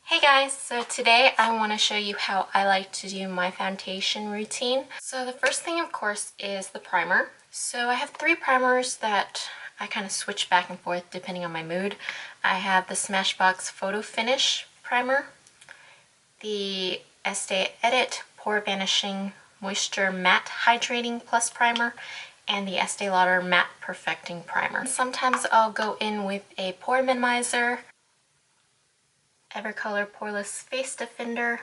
Hey guys, so today I want to show you how I like to do my foundation routine. So the first thing of course is the primer. So I have three primers that I kind of switch back and forth depending on my mood. I have the Smashbox Photo Finish primer, the Estee Edit Pore Vanishing Moisture Matte Hydrating Plus primer, and the Estee Lauder Matte Perfecting primer. Sometimes I'll go in with a pore minimizer, Evercolor Poreless Face Defender.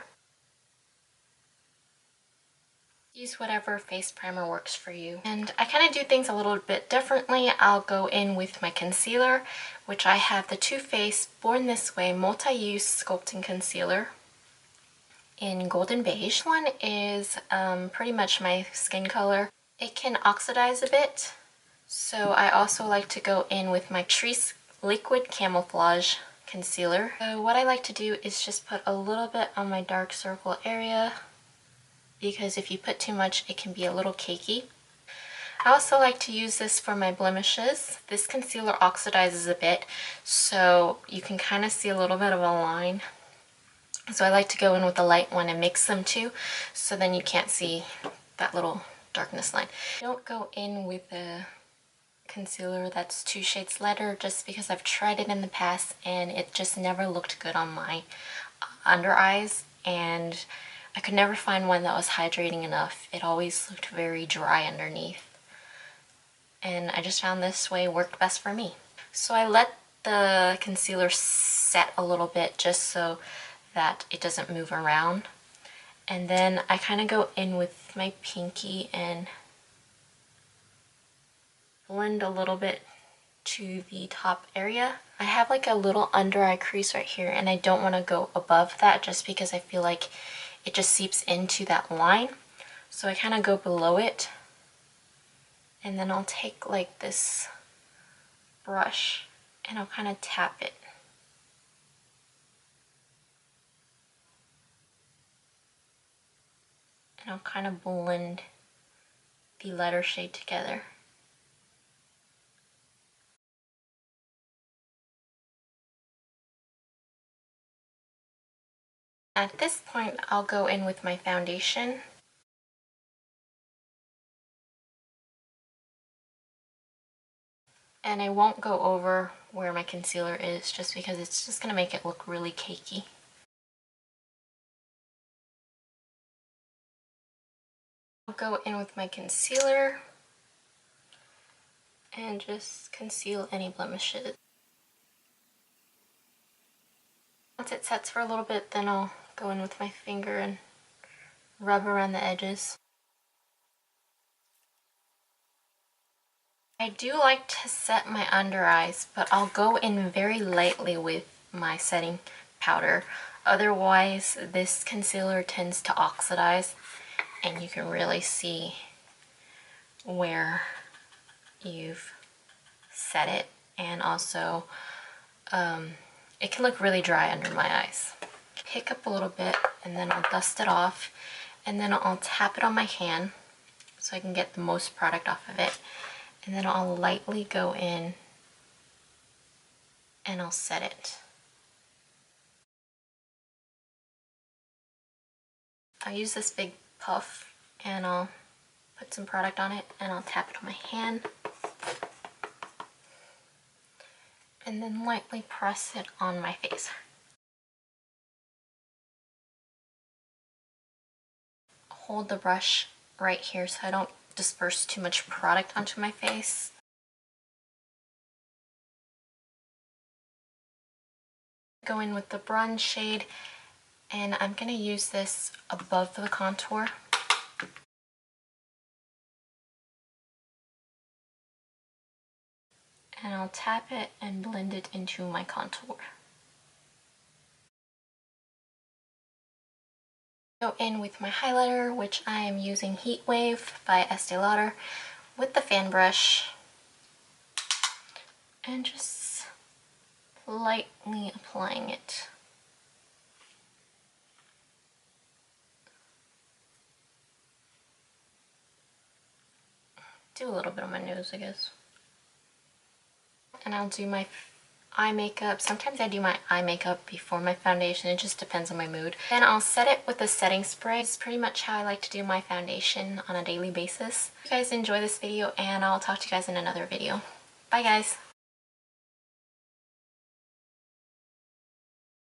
Use whatever face primer works for you. And I kind of do things a little bit differently. I'll go in with my concealer, which I have the Too Faced Born This Way Multi-Use Sculpting Concealer in Golden Beige. This one is pretty much my skin color. It can oxidize a bit, so I also like to go in with my Catrice Liquid Camouflage Concealer. So what I like to do is just put a little bit on my dark circle area, because if you put too much, it can be a little cakey. I also like to use this for my blemishes. This concealer oxidizes a bit, so you can kind of see a little bit of a line. So I like to go in with a light one and mix them too, so then you can't see that little darkness line. Don't go in with a concealer that's 2 shades lighter, just because I've tried it in the past and it just never looked good on my under eyes, and I could never find one that was hydrating enough. It always looked very dry underneath, and I just found this way worked best for me. So I let the concealer set a little bit just so that it doesn't move around, and then I kind of go in with my pinky and blend a little bit to the top area. I have like a little under eye crease right here, and I don't want to go above that just because I feel like it just seeps into that line. So I kind of go below it, and then I'll take like this brush and I'll kind of tap it. And I'll kind of blend the lighter shade together. At this point, I'll go in with my foundation. And I won't go over where my concealer is, just because it's just going to make it look really cakey. I'll go in with my concealer and just conceal any blemishes. Once it sets for a little bit, then I'll go in with my finger and rub around the edges. I do like to set my under eyes, but I'll go in very lightly with my setting powder. Otherwise, this concealer tends to oxidize, and you can really see where you've set it, and also it can look really dry under my eyes. Pick up a little bit, and then I'll dust it off, and then I'll tap it on my hand so I can get the most product off of it, and then I'll lightly go in and I'll set it. I'll use this big puff and I'll put some product on it, and I'll tap it on my hand and then lightly press it on my face. Hold the brush right here so I don't disperse too much product onto my face. Go in with the bronze shade, and I'm going to use this above the contour. And I'll tap it and blend it into my contour. Go in with my highlighter, which I am using Heat Wave by Estee Lauder, with the fan brush, and just lightly applying it. Do a little bit on my nose, I guess. And I'll do my eye makeup. Sometimes I do my eye makeup before my foundation. It just depends on my mood. Then I'll set it with a setting spray. It's pretty much how I like to do my foundation on a daily basis. If you guys enjoy this video, and I'll talk to you guys in another video. Bye guys!